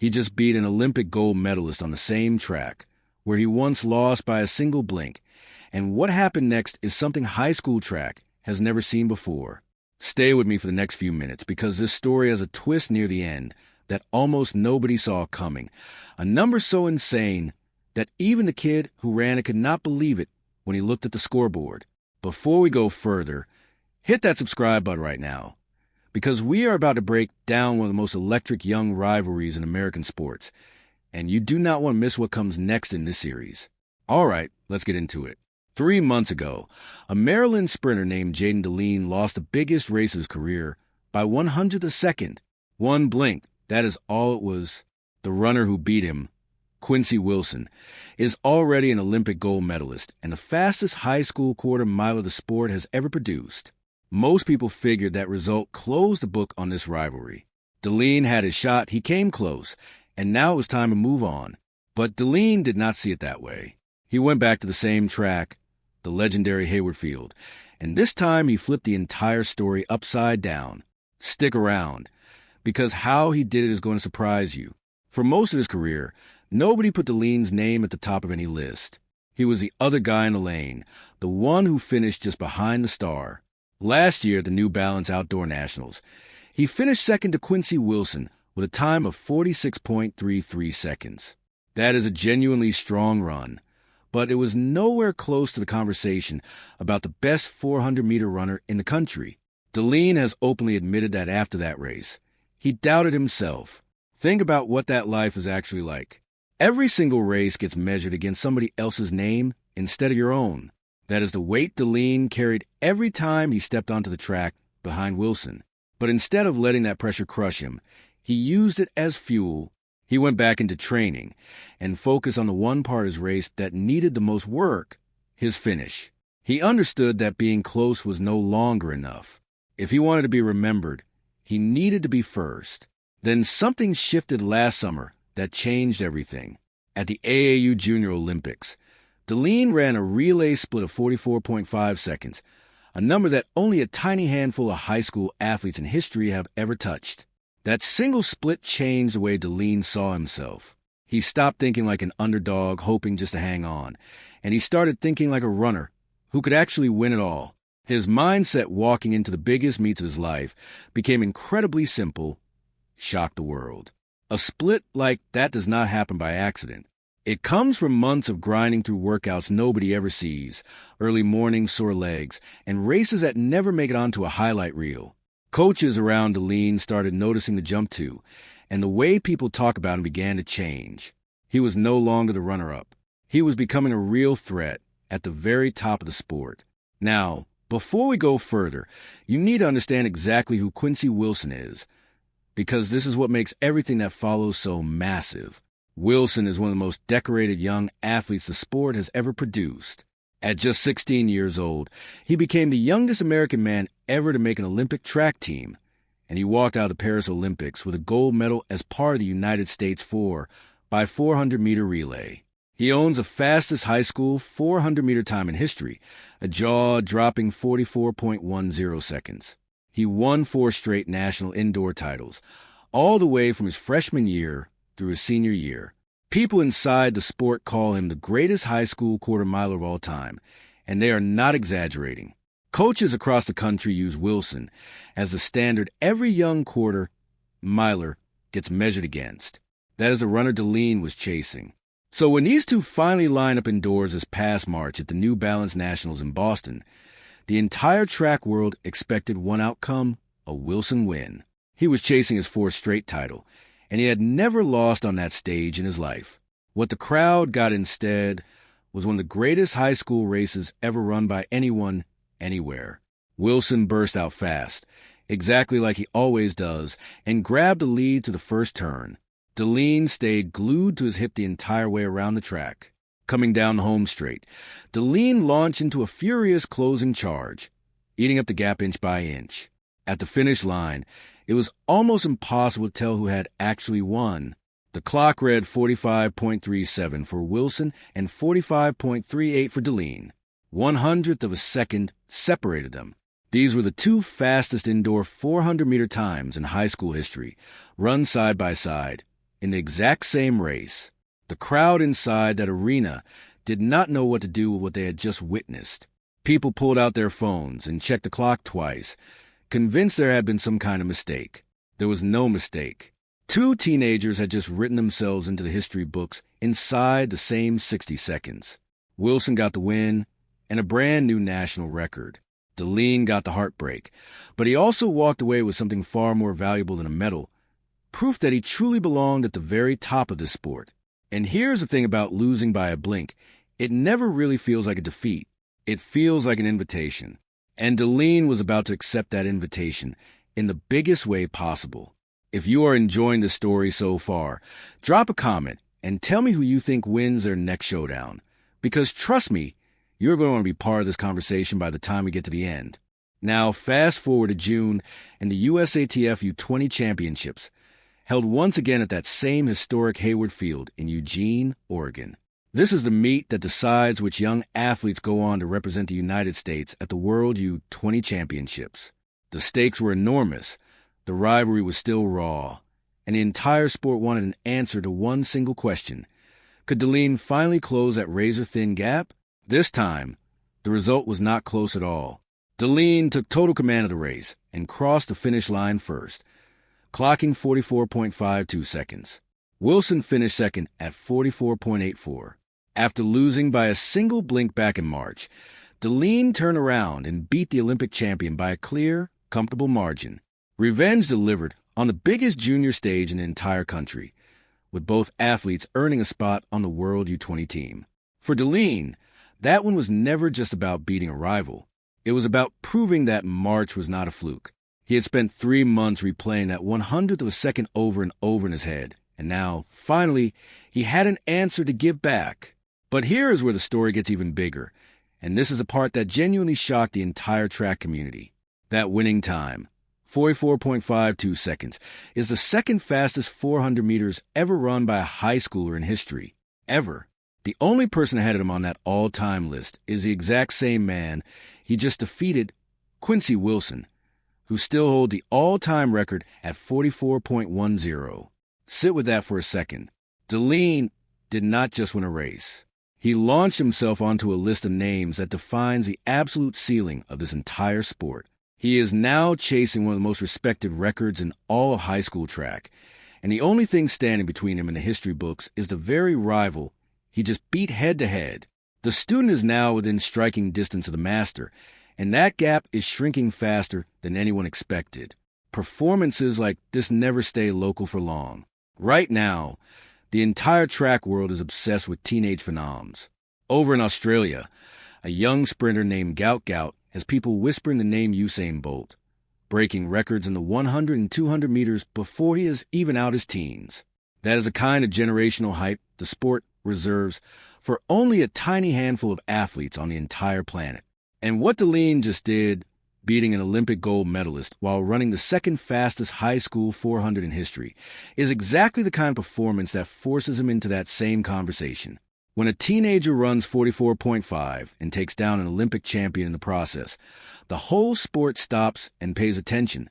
He just beat an Olympic gold medalist on the same track, where he once lost by a single blink. And what happened next is something high school track has never seen before. Stay with me for the next few minutes, because this story has a twist near the end that almost nobody saw coming. A number so insane that even the kid who ran it could not believe it when he looked at the scoreboard. Before we go further, hit that subscribe button right now, because we are about to break down one of the most electric young rivalries in American sports, and you do not want to miss what comes next in this series. All right, let's get into it. 3 months ago, a Maryland sprinter named Jaden Delean lost the biggest race of his career by 100th of a second. One blink, that is all it was. The runner who beat him, Quincy Wilson, is already an Olympic gold medalist and the fastest high school quarter miler the sport has ever produced. Most people figured that result closed the book on this rivalry. Delean had his shot, he came close, and now it was time to move on. But Delean did not see it that way. He went back to the same track, the legendary Hayward Field, and this time he flipped the entire story upside down. Stick around, because how he did it is going to surprise you. For most of his career, nobody put Delean's name at the top of any list. He was the other guy in the lane, the one who finished just behind the star. Last year at the New Balance Outdoor Nationals, he finished second to Quincy Wilson with a time of 46.33 seconds. That is a genuinely strong run, but it was nowhere close to the conversation about the best 400-meter runner in the country. Delean has openly admitted that after that race, he doubted himself. Think about what that life is actually like. Every single race gets measured against somebody else's name instead of your own. That is the weight Delean carried every time he stepped onto the track behind Wilson. But instead of letting that pressure crush him, he used it as fuel. He went back into training and focused on the one part of his race that needed the most work, his finish. He understood that being close was no longer enough. If he wanted to be remembered, he needed to be first. Then something shifted last summer that changed everything. At the AAU Junior Olympics, Delean ran a relay split of 44.5 seconds, a number that only a tiny handful of high school athletes in history have ever touched. That single split changed the way Delean saw himself. He stopped thinking like an underdog, hoping just to hang on, and he started thinking like a runner who could actually win it all. His mindset walking into the biggest meets of his life became incredibly simple: shock the world. A split like that does not happen by accident. It comes from months of grinding through workouts nobody ever sees, early morning sore legs, and races that never make it onto a highlight reel. Coaches around Delean started noticing the jump too, and the way people talk about him began to change. He was no longer the runner-up. He was becoming a real threat at the very top of the sport. Now, before we go further, you need to understand exactly who Quincy Wilson is, because this is what makes everything that follows so massive. Wilson is one of the most decorated young athletes the sport has ever produced. At just 16 years old, he became the youngest American man ever to make an Olympic track team, and he walked out of the Paris Olympics with a gold medal as part of the United States by 400-meter relay. He owns the fastest high school 400-meter time in history, a jaw-dropping 44.10 seconds. He won 4 straight national indoor titles, all the way from his freshman year through his senior year. People inside the sport call him the greatest high school quarter miler of all time, and they are not exaggerating. Coaches across the country use Wilson as the standard every young quarter miler gets measured against. That is the runner Delean was chasing. So when these two finally line up indoors this past March at the New Balance Nationals in Boston, the entire track world expected one outcome: a Wilson win. He was chasing his 4th straight title, and he had never lost on that stage in his life. What the crowd got instead was one of the greatest high school races ever run by anyone, anywhere. Wilson burst out fast, exactly like he always does, and grabbed the lead to the first turn. Delean stayed glued to his hip the entire way around the track. Coming down the home straight, Delean launched into a furious closing charge, eating up the gap inch by inch. At the finish line, it was almost impossible to tell who had actually won. The clock read 45.37 for Wilson and 45.38 for Delean. 100th of a second separated them. These were the 2 fastest indoor 400-meter times in high school history, run side by side, in the exact same race. The crowd inside that arena did not know what to do with what they had just witnessed. People pulled out their phones and checked the clock twice, convinced there had been some kind of mistake. There was no mistake. Two teenagers had just written themselves into the history books inside the same 60 seconds. Wilson got the win and a brand new national record. DeLean got the heartbreak, but he also walked away with something far more valuable than a medal, proof that he truly belonged at the very top of this sport. And here's the thing about losing by a blink. It never really feels like a defeat. It feels like an invitation. And DeLean was about to accept that invitation in the biggest way possible. If you are enjoying the story so far, drop a comment and tell me who you think wins their next showdown. Because trust me, you're going to want to be part of this conversation by the time we get to the end. Now, fast forward to June, and the USATF U20 Championships, held once again at that same historic Hayward Field in Eugene, Oregon. This is the meet that decides which young athletes go on to represent the United States at the World U20 Championships. The stakes were enormous, the rivalry was still raw, and the entire sport wanted an answer to one single question. Could DeLean finally close that razor-thin gap? This time, the result was not close at all. DeLean took total command of the race and crossed the finish line first, clocking 44.52 seconds. Wilson finished second at 44.84. After losing by a single blink back in March, DeLean turned around and beat the Olympic champion by a clear, comfortable margin. Revenge delivered on the biggest junior stage in the entire country, with both athletes earning a spot on the World U20 team. For DeLean, that one was never just about beating a rival. It was about proving that March was not a fluke. He had spent 3 months replaying that 100th of a second over and over in his head, and now, finally, he had an answer to give back. But here is where the story gets even bigger, and this is a part that genuinely shocked the entire track community. That winning time, 44.52 seconds, is the second fastest 400 meters ever run by a high schooler in history. Ever. The only person ahead of him on that all-time list is the exact same man he just defeated, Quincy Wilson, who still holds the all-time record at 44.10. Sit with that for a second. DeLean did not just win a race. He launched himself onto a list of names that defines the absolute ceiling of this entire sport. He is now chasing one of the most respected records in all of high school track, and the only thing standing between him and the history books is the very rival he just beat head-to-head. The student is now within striking distance of the master, and that gap is shrinking faster than anyone expected. Performances like this never stay local for long. Right now, the entire track world is obsessed with teenage phenoms. Over in Australia, a young sprinter named Gout Gout has people whispering the name Usain Bolt, breaking records in the 100 and 200 meters before he is even out his teens. That is a kind of generational hype the sport reserves for only a tiny handful of athletes on the entire planet. And what DeLean just did, beating an Olympic gold medalist while running the second fastest high school 400 in history, is exactly the kind of performance that forces him into that same conversation. When a teenager runs 44.5 and takes down an Olympic champion in the process, the whole sport stops and pays attention,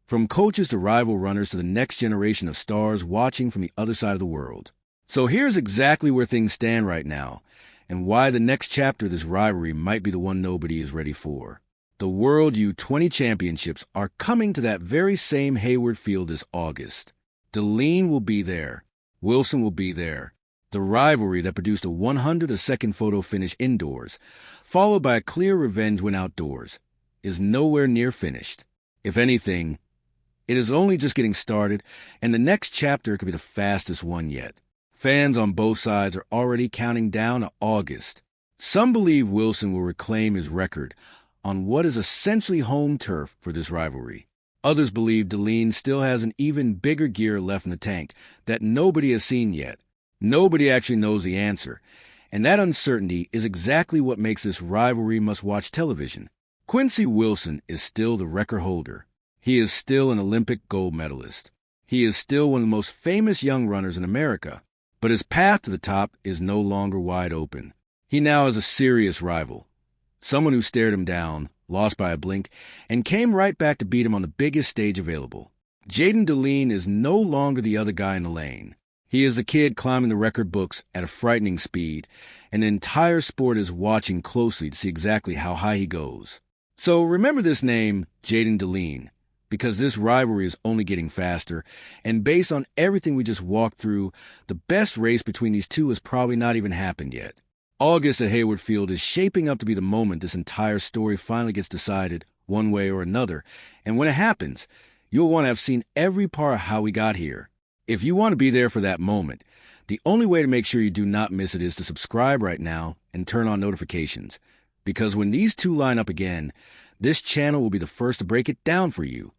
from coaches to rival runners to the next generation of stars watching from the other side of the world. So here's exactly where things stand right now, and why the next chapter of this rivalry might be the one nobody is ready for. The World U20 Championships are coming to that very same Hayward Field this August. DeLean will be there. Wilson will be there. The rivalry that produced a 100-second photo finish indoors, followed by a clear revenge win outdoors, is nowhere near finished. If anything, it is only just getting started, and the next chapter could be the fastest one yet. Fans on both sides are already counting down to August. Some believe Wilson will reclaim his record on what is essentially home turf for this rivalry. Others believe DeLean still has an even bigger gear left in the tank that nobody has seen yet. Nobody actually knows the answer, and that uncertainty is exactly what makes this rivalry must-watch television. Quincy Wilson is still the record holder. He is still an Olympic gold medalist. He is still one of the most famous young runners in America. But his path to the top is no longer wide open. He now has a serious rival, someone who stared him down, lost by a blink, and came right back to beat him on the biggest stage available. Jaden Delean is no longer the other guy in the lane. He is the kid climbing the record books at a frightening speed, and the entire sport is watching closely to see exactly how high he goes. So remember this name, Jaden Delean, because this rivalry is only getting faster, and based on everything we just walked through, the best race between these two has probably not even happened yet. August at Hayward Field is shaping up to be the moment this entire story finally gets decided one way or another, and when it happens, you'll want to have seen every part of how we got here. If you want to be there for that moment, the only way to make sure you do not miss it is to subscribe right now and turn on notifications, because when these two line up again, this channel will be the first to break it down for you.